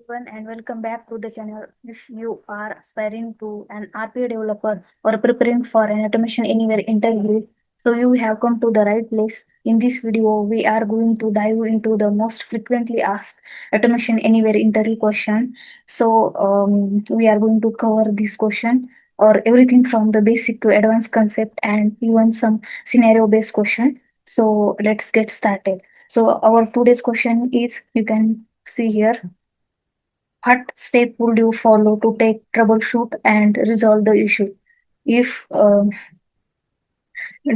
everyone, and welcome back to the channel. If you are aspiring to an RPA developer or preparing for an automation anywhere interview, so you have come to the right place. In this video, we are going to dive into the most frequently asked automation anywhere interview question. We are going to cover this question or everything from the basic to advanced concept and even some scenario based question. So let's get started. So our today's question is, you can see here, what step would you follow to take troubleshoot and resolve the issue if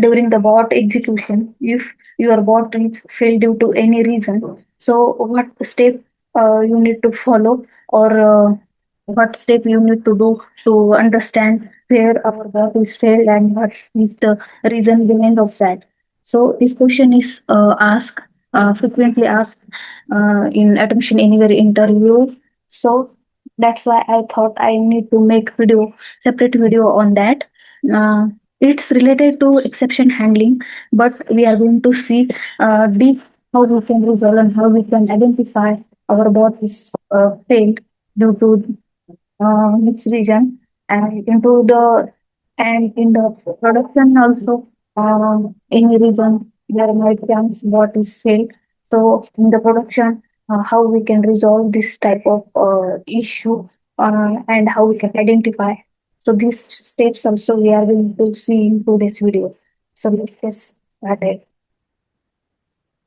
during the bot execution, if your bot is failed due to any reason? So what step you need to follow, or what step you need to do to understand where our bot is failed and what is the reason behind of that? So this question is asked, frequently asked in Automation Anywhere interview. So that's why I thought I need to make separate video on that. Uh, it's related to exception handling, but we are going to see deep how we can resolve and how we can identify our bot is failed due to which region, and into the and in the production also, any reason there might chance bot is failed. So in the production, how we can resolve this type of issue, and how we can identify. So these steps also we are going to see in today's video. So let's get started.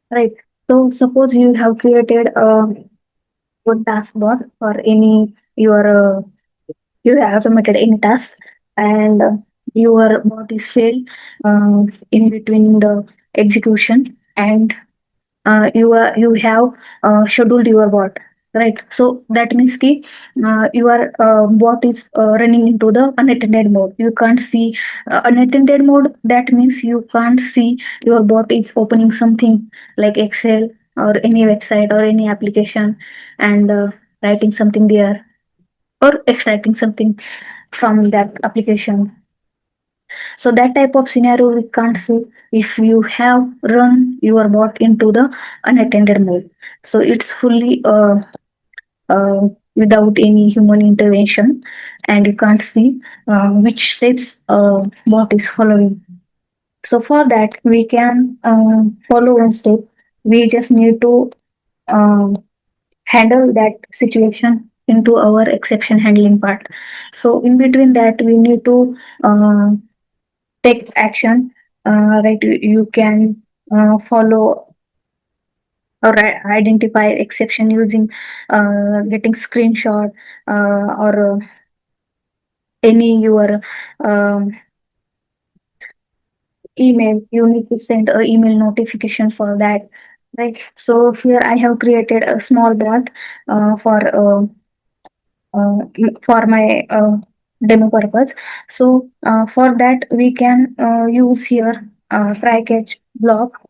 Right. So suppose you have created a good task bot for any your you have automated any task, and your bot is failed in between the execution, and you have scheduled your bot, right? So that means ki your bot is running into the unattended mode. You can't see unattended mode. That means you can't see your bot is opening something like Excel or any website or any application, and writing something there or extracting something from that application. So that type of scenario we can't see if you have run your bot into the unattended mode. So it's fully without any human intervention, and you can't see which steps bot is following. So for that we can follow one step. We just need to um, handle that situation into our exception handling part. So in between that we need to take action, right? You can follow or identify exception using getting screenshot, or any your um, email. You need to send a email notification for that, right? So here I have created a small bot uh, for my demo purpose. So for that we can use here try catch block.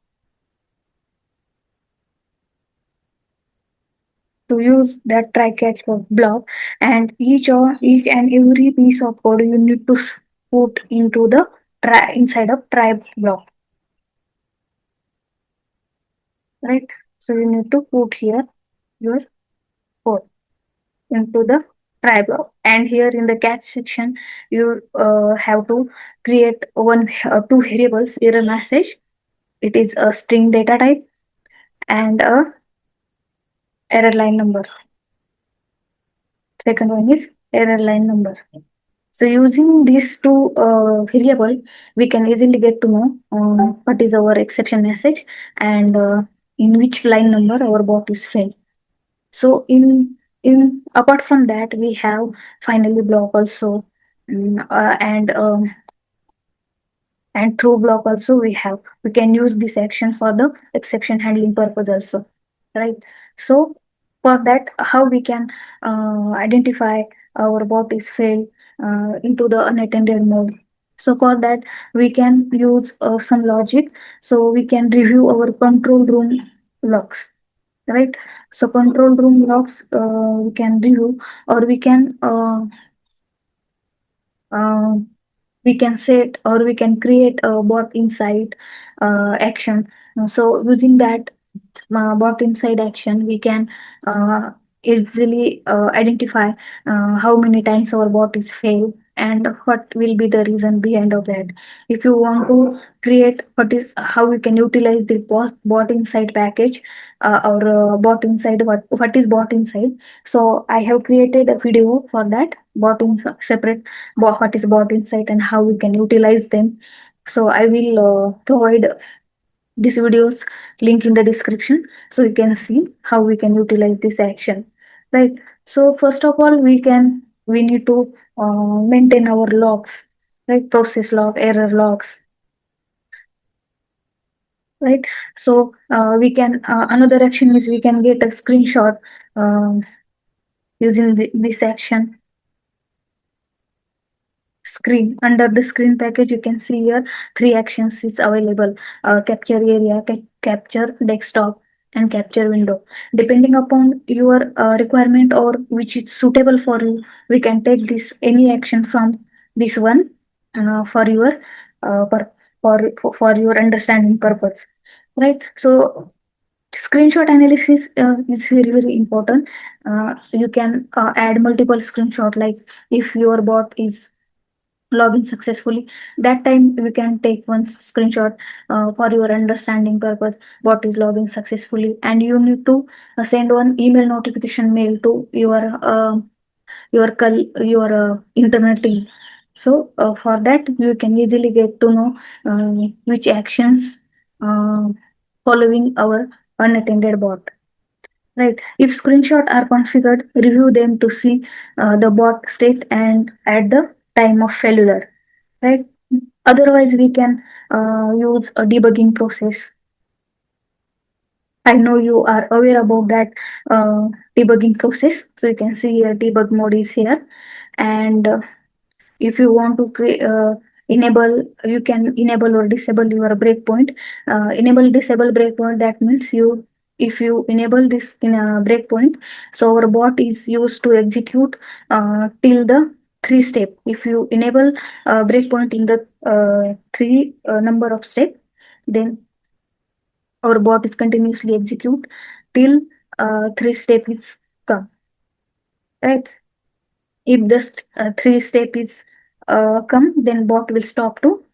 To use that try catch block, and each and every piece of code you need to put into the try inside of try block, right? So you need to put here your code into the try block, and here in the catch section you have to create two variables error message. It is a string data type and a error line number. Second one is error line number. So using these two variable, we can easily get to know what is our exception message, and in which line number our bot is failed. So in apart from that, we have finally block also, and through block also we can use this action for the exception handling purpose also, right? So for that, how we can identify our bot is failed into the unattended mode. So for that we can use some logic. So we can review our control room logs, right? So control room logs we can review, or uh, we can set or we can create a bot inside action. So using that bot inside action, we can easily identify how many times our bot is failed and what will be the reason behind of that. If you want to create what is how we can utilize the bot inside package, or bot inside, what is bot inside. So I have created a video for that bot in separate, what is bot inside and how we can utilize them. So I will provide this video's link in the description, so you can see how we can utilize this action, right? So first of all, we need to maintain our logs, right? Process log, error logs, right? So we can another action is we can get a screenshot um, using this action. Screen, under the screen package you can see here three actions is available: capture area, capture desktop, and capture window. Depending upon your requirement or which is suitable for you, we can take this any action from this one for your uh, for, for your understanding purpose, right? So screenshot analysis is very important. You can add multiple screenshot, like if your bot is login successfully, that time we can take one screenshot for your understanding purpose, what is logging successfully, and you need to send one email notification mail to your internal team. So for that you can easily get to know which actions uh, following our unattended bot, right? If screenshot are configured, review them to see the bot state and at the time of failure, right? Otherwise, we can use a debugging process. I know you are aware about that debugging process. So you can see here debug mode is here, and if you want to enable, you can enable or disable your breakpoint. Enable disable breakpoint, that means you, if you enable this in a breakpoint, so our bot is used to execute till the three step. If you enable breakpoint in the three number of step, then our bot is continuously execute till three step is come, right? If this three step is come, then bot will stop to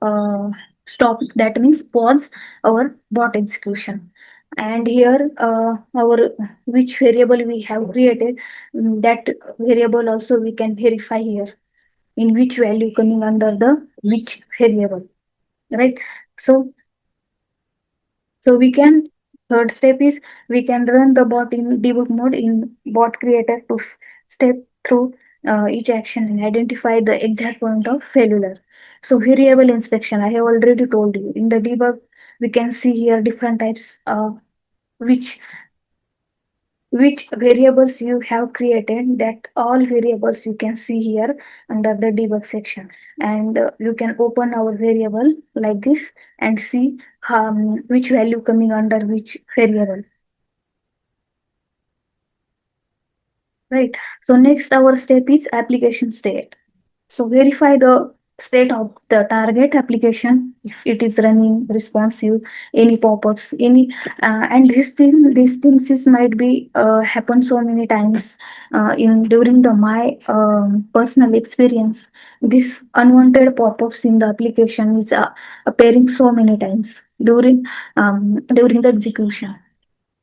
uh, stop, that means pause our bot execution. And here our which variable we have created, that variable also we can verify here in which value coming under the which variable, right? So we can, third step is we can run the bot in debug mode in bot creator to step through each action and identify the exact point of failure. So variable inspection, I have already told you. In the debug, we can see here different types of which variables you have created, that all variables you can see here under the debug section. And you can open our variable like this and see which value coming under which variable, right? So next our step is application state. So verify the state of the target application, if it is running, responsive, any pop-ups, any and these things is might be happen so many times in during the my personal experience. This unwanted pop-ups in the application is appearing so many times during the execution.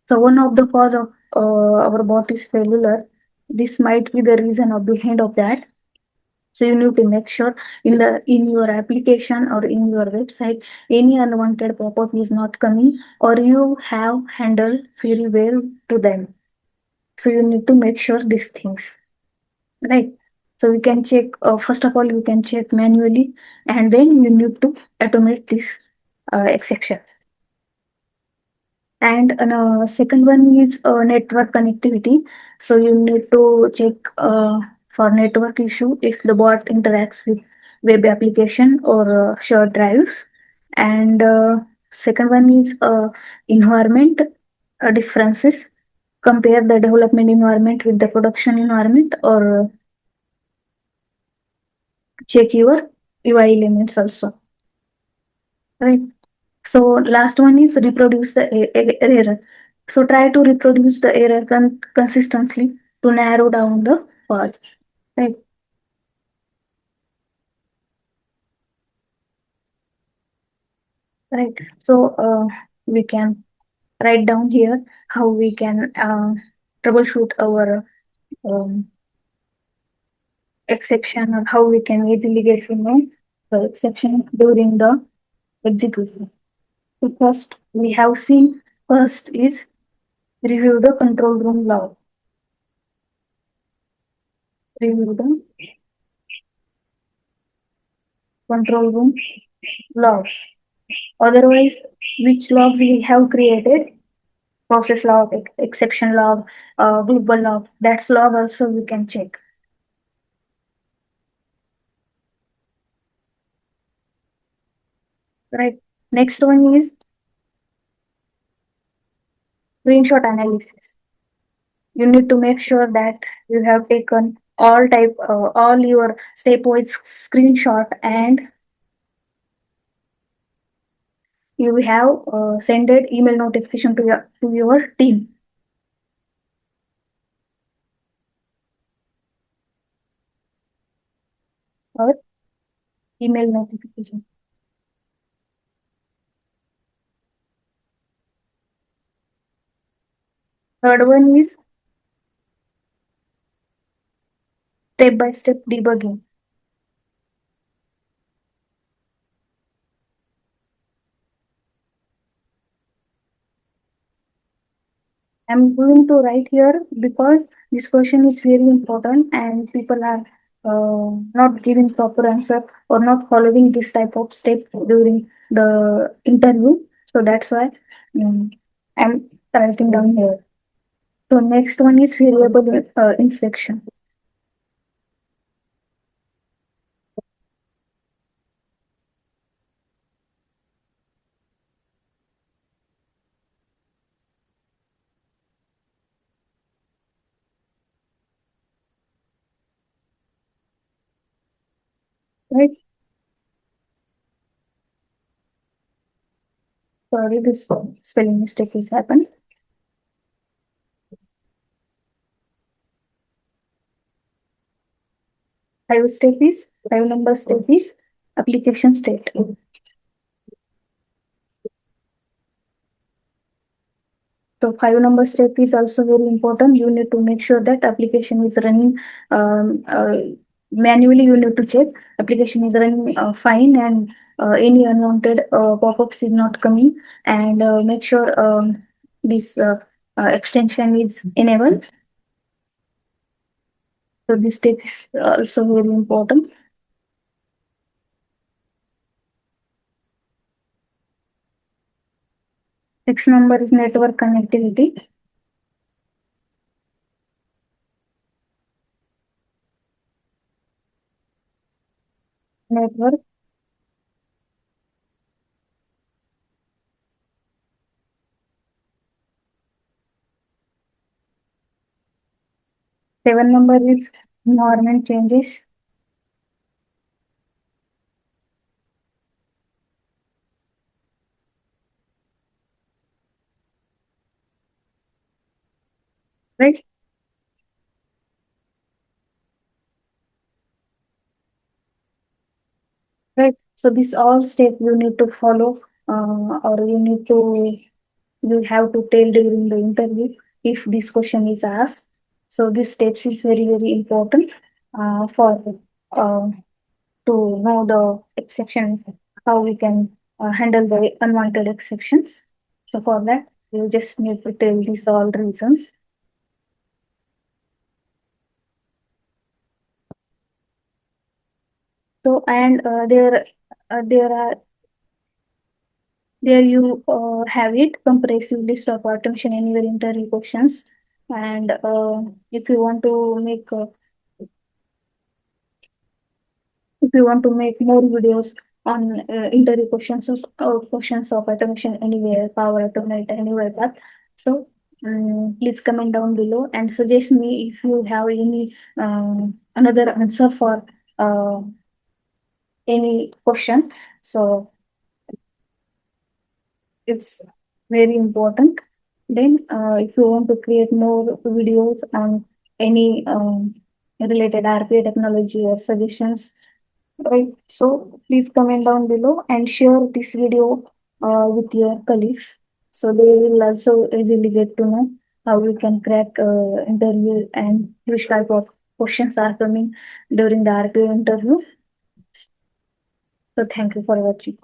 So one of the cause of our bot is failure. This might be the reason of behind of that. So you need to make sure in your application or in your website any unwanted pop-up is not coming, or you have handled very well to them. So you need to make sure these things, right? So we can check, first of all you can check manually, and then you need to automate this exception. And second one is network connectivity. So you need to check for network issue if the bot interacts with web application or shared drives. And second one is environment differences. Compare the development environment with the production environment, or check your UI elements also, right? So last one is reproduce the error. So try to reproduce the error consistently to narrow down the path. Right. Right. So we can write down here how we can troubleshoot our um, exception, or how we can easily get to know the exception during the execution. So first we have seen, first is review the control room log. Review the control room logs. Otherwise, which logs we have created, process log, exception log, global log, that's log also we can check. Right. Next one is screenshot analysis. You need to make sure that you have taken all your stepwise screenshot, and you have sent email notification to your team, or email notification. Third one is step by step debugging. I'm going to write here because this question is very important and people are not giving proper answer or not following this type of step during the interview. So that's why um, I'm writing down here. So next one is variable inspection. Right? Sorry, this spelling mistake is happened. Five number step is application state. So five number step is also very important. You need to make sure that application is running manually. You need to check application is running fine, and any unwanted pop-ups is not coming, and make sure this extension is enabled. So this step is also very important. Six number is network connectivity. Network. Seven number is environment changes. Right. Right. So this all step you need to follow, or you have to tell during the interview if this question is asked. So this steps is very important for uh, to know the exception, how we can handle the unwanted exceptions. So for that, you just need to tell these all reasons. So and there you have it, comprehensive list of automation anywhere interview questions. And if you want to make if you want to make more videos on interview questions of automation anywhere, Power Automate anywhere path, so please comment down below and suggest me if you have any another answer for uh, any question. So it's very important. Then, if you want to create more videos on any related RPA technology or suggestions, right? So please comment down below and share this video with your colleagues, so they will also easily get to know how we can crack interview and which type of questions are coming during the RPA interview. So thank you for watching.